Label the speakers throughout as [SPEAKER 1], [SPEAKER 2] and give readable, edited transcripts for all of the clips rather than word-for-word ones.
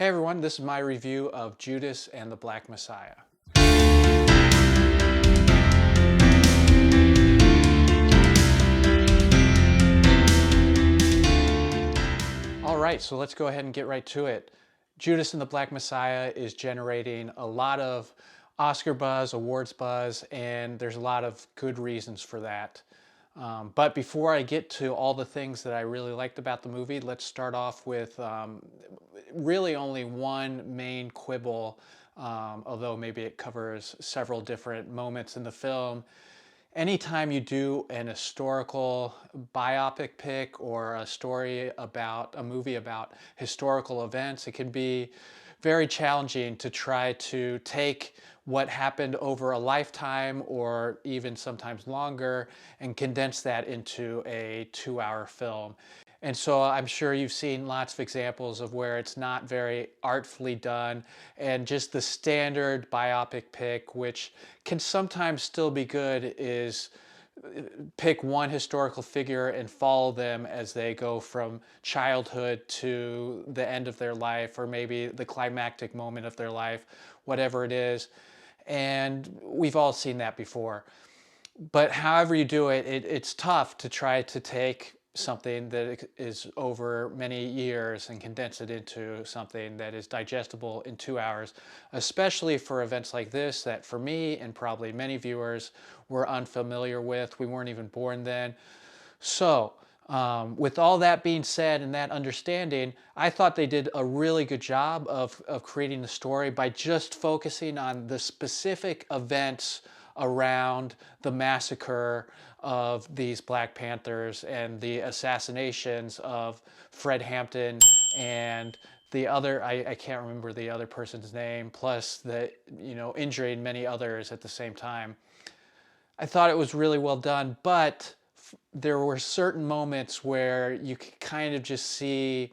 [SPEAKER 1] Hey everyone, this is my review of Judas and the Black Messiah. All right, so let's go ahead and get right to it. Judas and the Black Messiah is generating a lot of Oscar buzz, awards buzz, and there's a lot of good reasons for that. But before I get to all the things that I really liked about the movie, let's start off with really only one main quibble, although maybe it covers several different moments in the film. Anytime you do an historical biopic pick or a story about a movie about historical events, it can be very challenging to try to take what happened over a lifetime or even sometimes longer and condense that into a 2-hour film. And so I'm sure you've seen lots of examples of where it's not very artfully done and just the standard biopic pick, which can sometimes still be good, is pick one historical figure and follow them as they go from childhood to the end of their life, or maybe the climactic moment of their life, whatever it is. And we've all seen that before. But however you do it, it's tough to try to take something that is over many years and condense it into something that is digestible in 2 hours, especially for events like this that for me and probably many viewers were unfamiliar with. We weren't even born then. So with all that being said and that understanding, I thought they did a really good job of creating the story by just focusing on the specific events around the massacre of these Black Panthers and the assassinations of Fred Hampton and the other, I can't remember the other person's name, plus the, injuring many others at the same time. I thought it was really well done, but there were certain moments where you could kind of just see,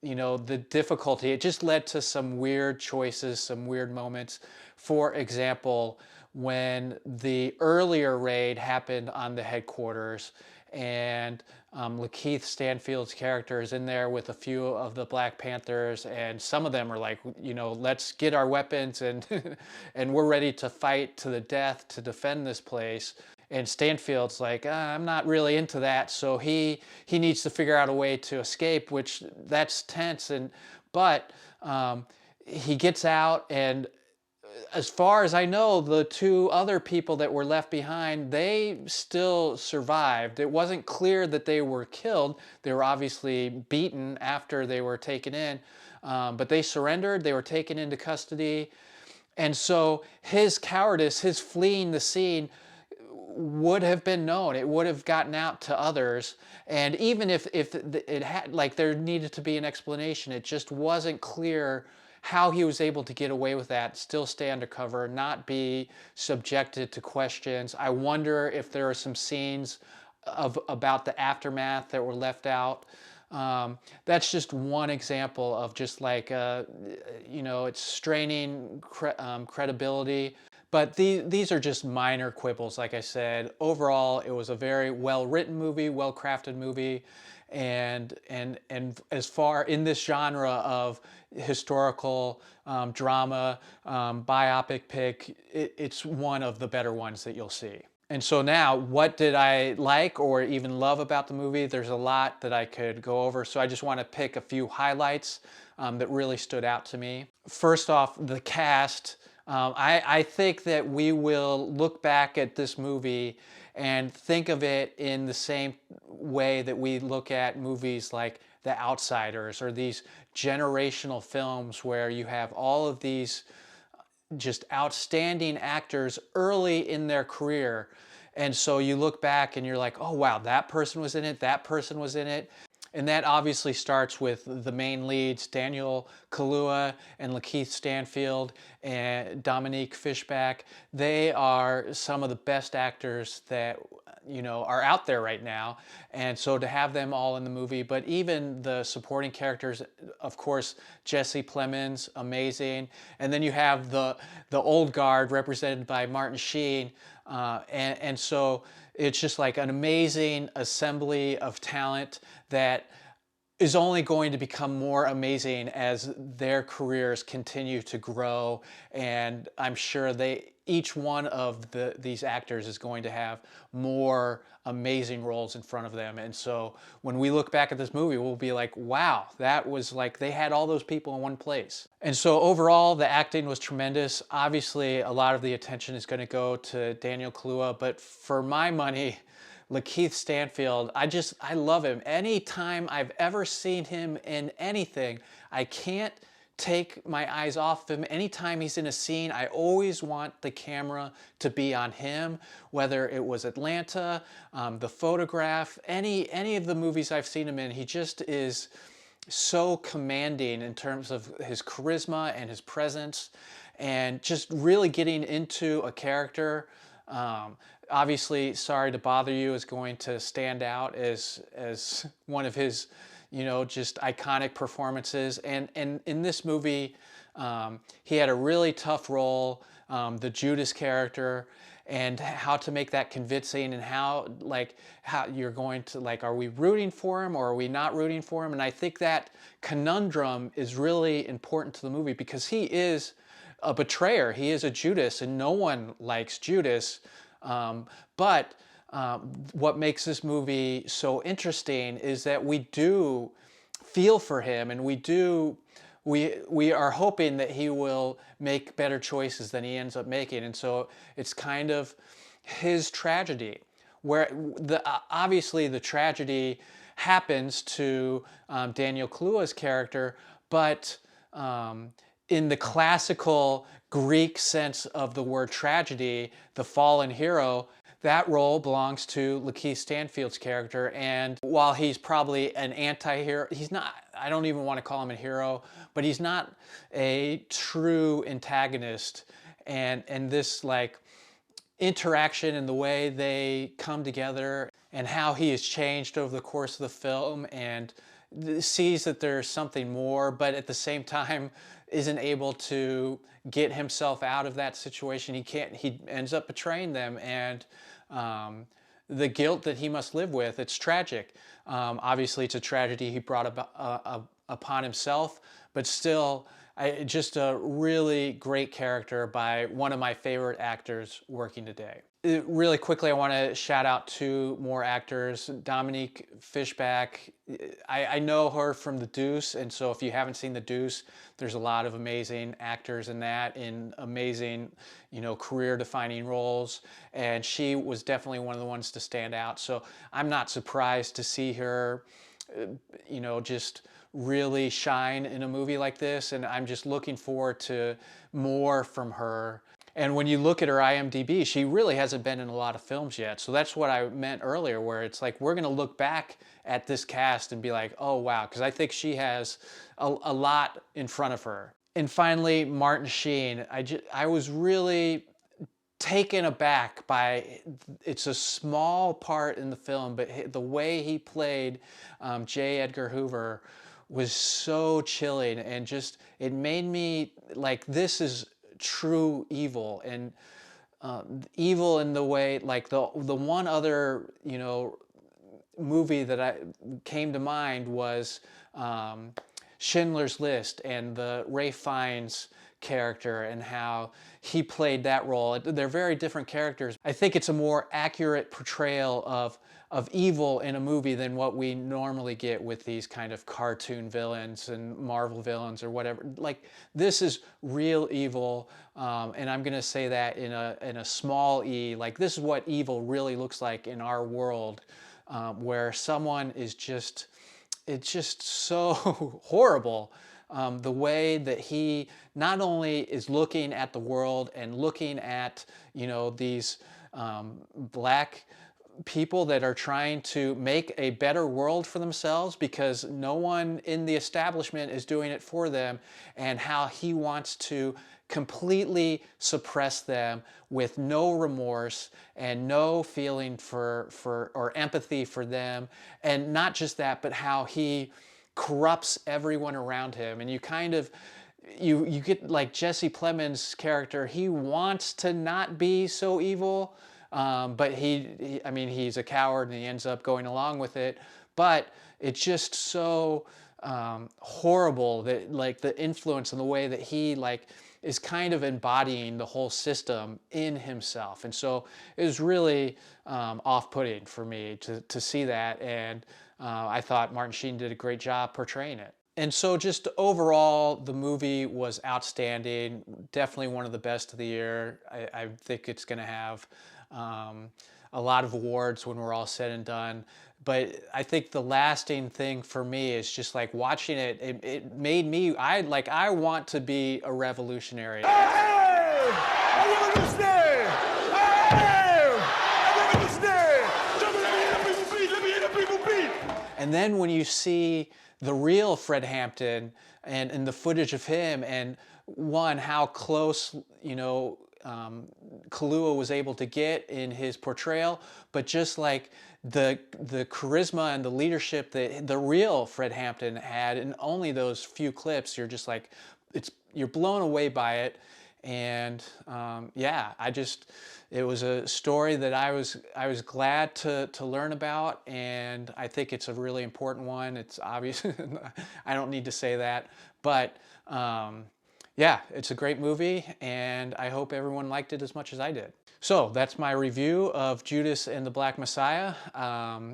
[SPEAKER 1] the difficulty. It just led to some weird choices, some weird moments. For example, when the earlier raid happened on the headquarters and Lakeith Stanfield's character is in there with a few of the Black Panthers, and some of them are like, let's get our weapons and and we're ready to fight to the death to defend this place. And Stanfield's like, I'm not really into that, so he needs to figure out a way to escape, which that's tense. But he gets out, and as far as I know, the two other people that were left behind, they still survived. It wasn't clear that they were killed. They were obviously beaten after they were taken in, but they surrendered. They were taken into custody. And so his cowardice, his fleeing the scene, would have been known. It would have gotten out to others. And even if it had, like, there needed to be an explanation, it just wasn't clear how he was able to get away with that, still stay undercover, not be subjected to questions. I wonder if there are some scenes about the aftermath that were left out. That's just one example of just like, it's straining credibility. But these are just minor quibbles, like I said. Overall, it was a very well-written movie, well-crafted movie, and as far in this genre of historical drama, biopic pick, it's one of the better ones that you'll see. And so now, what did I like or even love about the movie? There's a lot that I could go over, so I just want to pick a few highlights that really stood out to me. First off, the cast. I think that we will look back at this movie and think of it in the same way that we look at movies like The Outsiders or these generational films where you have all of these just outstanding actors early in their career. And so you look back and you're like, oh wow, that person was in it, that person was in it. And that obviously starts with the main leads, Daniel Kaluuya and Lakeith Stanfield and Dominique Fishback. They are some of the best actors that are out there right now. And so to have them all in the movie, but even the supporting characters, of course, Jesse Plemons, amazing. And then you have the old guard represented by Martin Sheen. And so it's just like an amazing assembly of talent that is only going to become more amazing as their careers continue to grow. And I'm sure each one of these actors is going to have more amazing roles in front of them. And so when we look back at this movie, we'll be like, wow, that was like they had all those people in one place. And so overall, the acting was tremendous. Obviously, a lot of the attention is going to go to Daniel Kaluuya, but for my money, Lakeith Stanfield, I love him. Anytime I've ever seen him in anything, I can't take my eyes off him. Anytime he's in a scene, I always want the camera to be on him, whether it was Atlanta, The Photograph, any of the movies I've seen him in. He just is so commanding in terms of his charisma and his presence, and just really getting into a character. Obviously, Sorry to Bother You is going to stand out as one of his, just iconic performances. And in this movie, he had a really tough role, the Judas character, and how to make that convincing, and how you're going to, are we rooting for him or are we not rooting for him? And I think that conundrum is really important to the movie, because he is a betrayer. He is a Judas, and no one likes Judas. But what makes this movie so interesting is that we do feel for him, and we are hoping that he will make better choices than he ends up making. And so it's kind of his tragedy, where obviously the tragedy happens to Daniel Kaluuya's character, but in the classical Greek sense of the word tragedy, the fallen hero, that role belongs to Lakeith Stanfield's character. And while he's probably an anti-hero, he's not, I don't even want to call him a hero, but he's not a true antagonist. And this interaction and the way they come together, and how he has changed over the course of the film, and sees that there's something more, but at the same time isn't able to get himself out of that situation. He ends up betraying them, and the guilt that he must live with, it's tragic. Obviously, it's a tragedy he brought upon himself, but still, just a really great character by one of my favorite actors working today. Really quickly, I want to shout out two more actors. Dominique Fishback, I know her from The Deuce, and so if you haven't seen The Deuce, there's a lot of amazing actors in that, in amazing, career-defining roles, and she was definitely one of the ones to stand out. So I'm not surprised to see her, just really shine in a movie like this, and I'm just looking forward to more from her. And when you look at her IMDb, she really hasn't been in a lot of films yet. So that's what I meant earlier, where it's like we're going to look back at this cast and be like, oh, wow, because I think she has a lot in front of her. And finally, Martin Sheen. I was really taken aback by, it's a small part in the film, but the way he played J. Edgar Hoover was so chilling, and just, it made me like, this is true evil, and evil in the way, the one other movie that came to mind was Schindler's List, and the Ralph Fiennes character, and how he played that role. They're very different characters. I think it's a more accurate portrayal of evil in a movie than what we normally get with these kind of cartoon villains and Marvel villains or whatever. Like, this is real evil, and I'm gonna say that in a small e. Like, this is what evil really looks like in our world, where someone is just, it's just so horrible. The way that he not only is looking at the world and looking at, these black people that are trying to make a better world for themselves, because no one in the establishment is doing it for them, and how he wants to completely suppress them with no remorse and no feeling for or empathy for them. And not just that, but how he corrupts everyone around him. And you kind of, you get like Jesse Plemons' character, he wants to not be so evil, but I mean, he's a coward and he ends up going along with it. but it's just so horrible that like the influence and the way that he like is kind of embodying the whole system in himself. And so it was really off-putting for me to see that. And I thought Martin Sheen did a great job portraying it. And so just overall, the movie was outstanding. Definitely one of the best of the year. I think it's going to have a lot of awards when we're all said and done. But I think the lasting thing for me is just like watching it. It made me. I want to be a revolutionary.
[SPEAKER 2] Hey! A revolutionary! Hey! A revolutionary! Let me hear the people beat! Let me hear the people beat!
[SPEAKER 1] And then when you see the real Fred Hampton and the footage of him, and one, how close, you know, Kaluuya was able to get in his portrayal, but just like the charisma and the leadership that the real Fred Hampton had in only those few clips, you're just like, you're blown away by it. And yeah, it was a story that I was glad to learn about, and I think it's a really important one. It's obvious, I don't need to say that, but yeah, it's a great movie, and I hope everyone liked it as much as I did. So that's my review of Judas and the Black Messiah.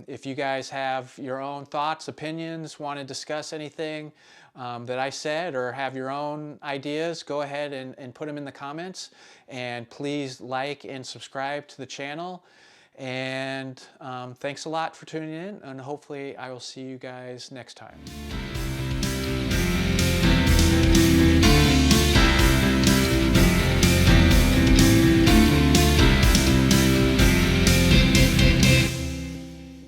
[SPEAKER 1] If you guys have your own thoughts, opinions, want to discuss anything that I said, or have your own ideas, go ahead and put them in the comments. And please like and subscribe to the channel. And thanks a lot for tuning in, and hopefully I will see you guys next time.